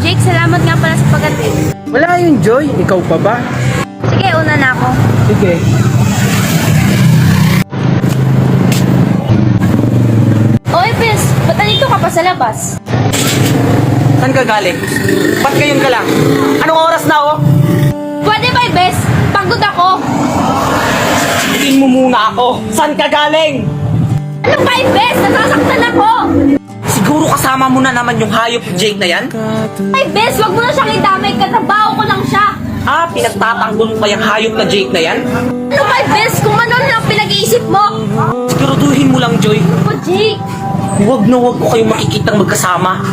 Jake, salamat nga pala sa pag-attend. Wala yun, Joy. Ikaw pa ba? Sige, una na ako. Sige. Oy, Pes, ba't nandito ka pa sa labas? Saan ka galing? Ba't ngayon ka lang? Anong oras na, oh? Pwede ba, Bes? Pagod ako. Tingin mo muna ako. Saan ka galing? Ano ba, Bes? Nasasaktan ako. Siguro kasama mo na naman yung hayop Jake na yan? Ay, Bes, wag mo na siyang idamay. Katrabaho ko lang siya. Ah, pinagtatanggol mo pa yung hayop na Jake na yan? Ano ba, Bes? Kung ano lang pinag-iisip mo. Siguraduhin mo lang, Joy. O, Jake. Huwag na huwag ko kayong makikitang magkasama.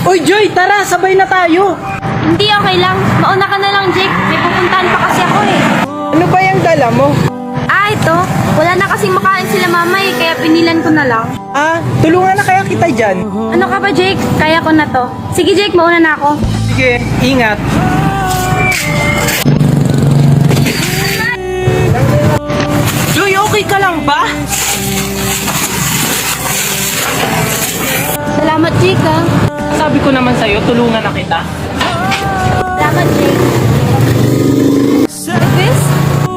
Uy, Joy, tara, sabay na tayo. Hindi, okay lang. Mauna ka na lang, Jake. May pupuntahan pa kasi ako eh. Ano ba yung dala mo? Ah, ito. Wala na kasing makain sila mama eh, kaya pinilan ko na lang. Ah, tulungan na kaya kita dyan. Ano ka ba, Jake? Kaya ko na to. Sige, Jake, mauna na ako. Sige, ingat. Joy, okay ka lang ba? Salamat, Jake, ah. Sabi ko naman sa'yo, tulungan na kita. Salamat, Jake. Bes?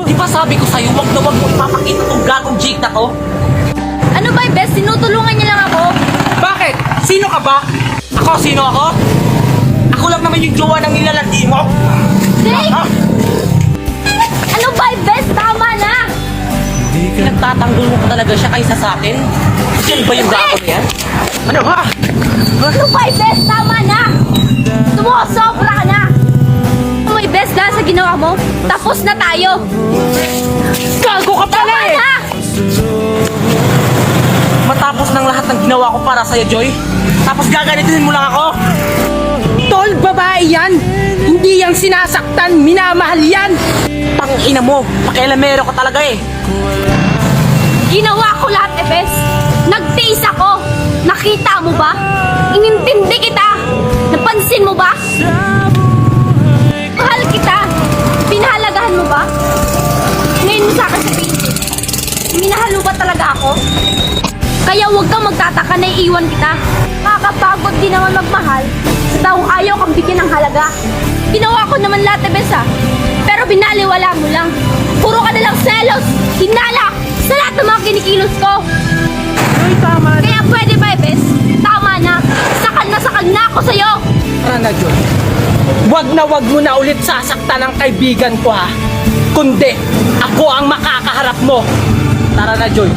Di ba sabi ko sa'yo, wag na wag mo ipapakita tong gagong Jake na to? Ano ba, Bes? Tinutulungan niya lang ako. Bakit? Sino ka ba? Ako? Sino ako? Ako lang naman yung jowa ng nilalandi mo. Jake! Ah, Ano ba, Bes? Tama na! pinagtatanggol mo pa talaga siya kaysa sa akin? Yan ba yung gago na yan? Ano ba? Ano ba, Bes? Tama na! Sumusobra ka na! Ano, Bes, dahil sa ginawa mo, tapos na tayo! Gago ka pala Tama eh! na! Matapos ng lahat ng ginawa ko para sa'yo, Joy, tapos gaganituhin mo lang ako? Tol, babae yan! Hindi yan sinasaktan, minamahal yan! Tangina mo, pakialamero ka talaga eh! Ginawa ko lahat, Bes! Nagtiis ako! Nakita mo ba? Inintindi kita! Napansin mo ba? Mahal kita! Pinahalagahan mo ba? Ngayon mo sa akin sabihin, minahal mo ba talaga ako? Kaya huwag kang magtataka na iiwan kita. Makakapagod din naman magmahal sa taong ayaw kang bigyan ng halaga. Ginawa ko naman lahat, Bes, ah. Pero binaliwala mo lang. Puro ka nalang selos, hinala sa lahat ng mga kinikilos ko. Joy, tama na. Kaya pwede ba, Bes? Tama na. Sakal na ako sa'yo. Tara na, Joy. Wag mo na ulit sasaktan ang kaibigan ko, ha? Kundi, ako ang makakaharap mo. Tara na, Joy.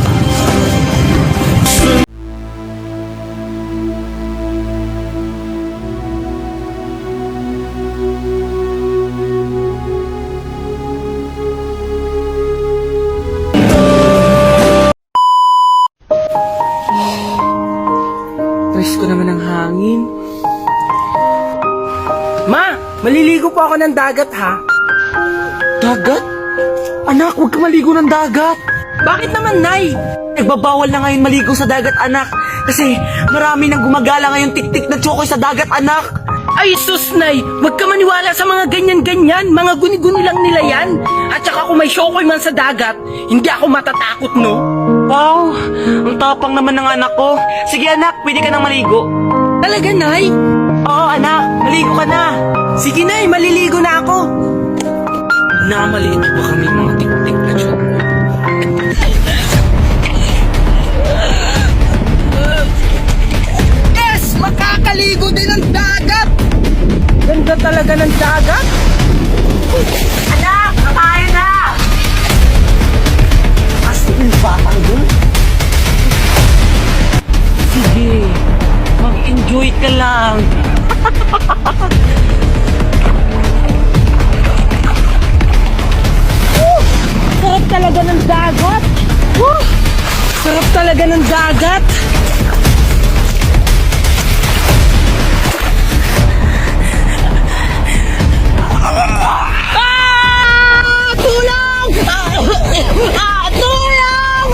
Press ko naman ang hangin. Ma, maliligo po ako ng dagat, ha? Dagat? Anak, huwag ka maligo ng dagat. Bakit naman, Nay? Nagbabawal na ngayon maligo sa dagat, anak. Kasi marami nang gumagala ngayon tik-tik na tsokoy sa dagat, anak. Ay, sus, Nay! Huwag ka maniwala sa mga ganyan-ganyan. Mga guni-guni lang nila yan. At saka kung may tsokoy man sa dagat, hindi ako matatakot, no? Wow, ang tapang naman ng anak ko. Sige, anak, pwede ka nang maligo. Talaga, Nay? Oo, anak, maligo ka na. Sige, Nay, maliligo na ako. Namaliit ba kami mga tik-tik na tsokoy? Yes! Makakaligo din ng dagat! Ganda talaga ng dagat! Anak! Kakain na! Astig yung batang dun? Sige, mag-enjoy ka lang. Sarap talaga ng dagat! Sarap talaga ng dagat! Tulong! Tulong!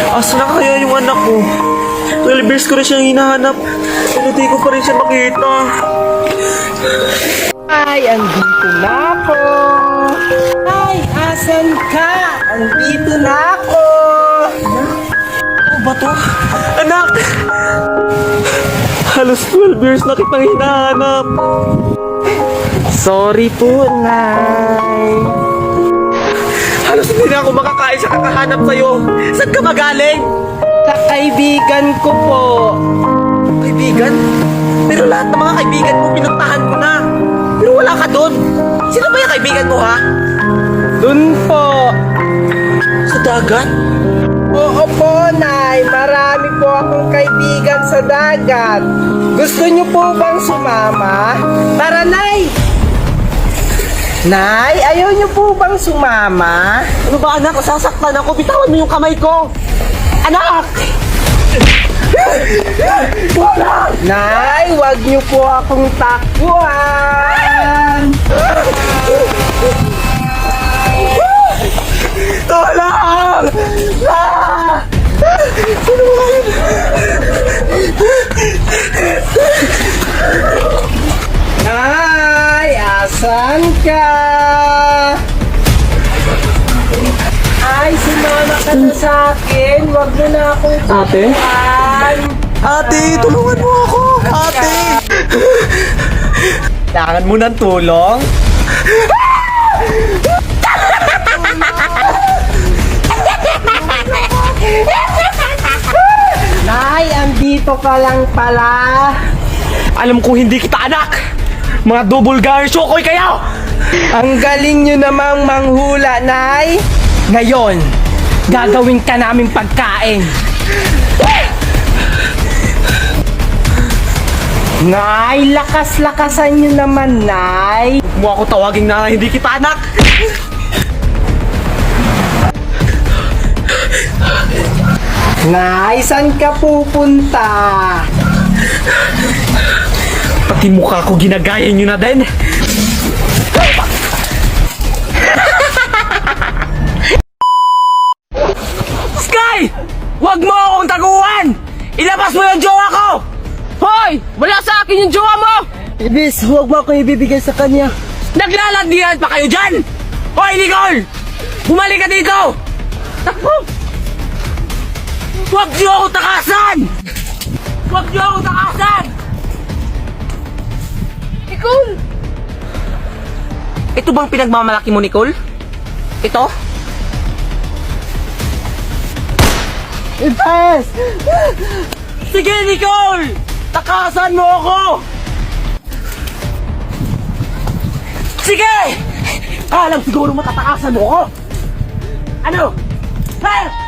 Asa na kaya yung anak ko? 12 years ko rin siyang hinahanap. Pero di ko pa rin siya makita. Ay, andito na ako. Ay, asan ka? Andito na ako. Ano ba to? Anak! Halos 12 years na kitang hinahanap. Sorry po, Nay. Halos hindi na ako makakain sa kakahanap sa'yo. Saan ka magaling? Sa kaibigan ko po. Kaibigan? Pero lahat ng mga kaibigan mo, pinuntahan ko na. Pero wala ka doon. Sino ba yung kaibigan mo, ha? Dun po. Sa dagat? Oo po, Nay. Marami po akong kaibigan sa dagat. Gusto niyo po bang sumama? Tara, Nay! Nay, ayaw niyo po bang sumama? Ano ba, anak? Sasaktan ako. Bitawan mo yung kamay ko. Anak! Nay, wag niyo po akong takbuhan. Tulong! Ah! Nay, asan ka? Ay, sumama ka na sa akin. Wag mo na akong Ate? takbuhan. Ate, tulungan mo ako! Ate! Kailangan mo ng tulong? Nay, andito ka lang pala. Alam ko hindi kita anak! Mga double gar shokoy kayo! Ang galing nyo namang manghula, Nay. Ngayon, gagawin ka naming pagkain. Nay, lakas-lakasan nyo naman, Nay. Huwag mo ako tawaging na hindi kita anak! Nay, saan ka pupunta? Pati mukha ko ginagaya nyo na din! Sky! Huwag mo akong taguan! Ilabas mo yung jowa ko! Hoy! Wala sa akin yung jowa mo! Ibis, huwag mo akong ibibigay sa kanya. Naglalandian pa kayo dyan! Hoy, Nicole! Bumalik ka dito! Takbo! Huwag niyo ako takasan! Huwag niyo ako takasan! Nicole! Ito bang pinagmamalaki mo, Nicole? Ito? Ibis! Sige, Nicole! Takasan mo ako! Sige! Alam siguro matatakasan mo ako! Ano? Ha?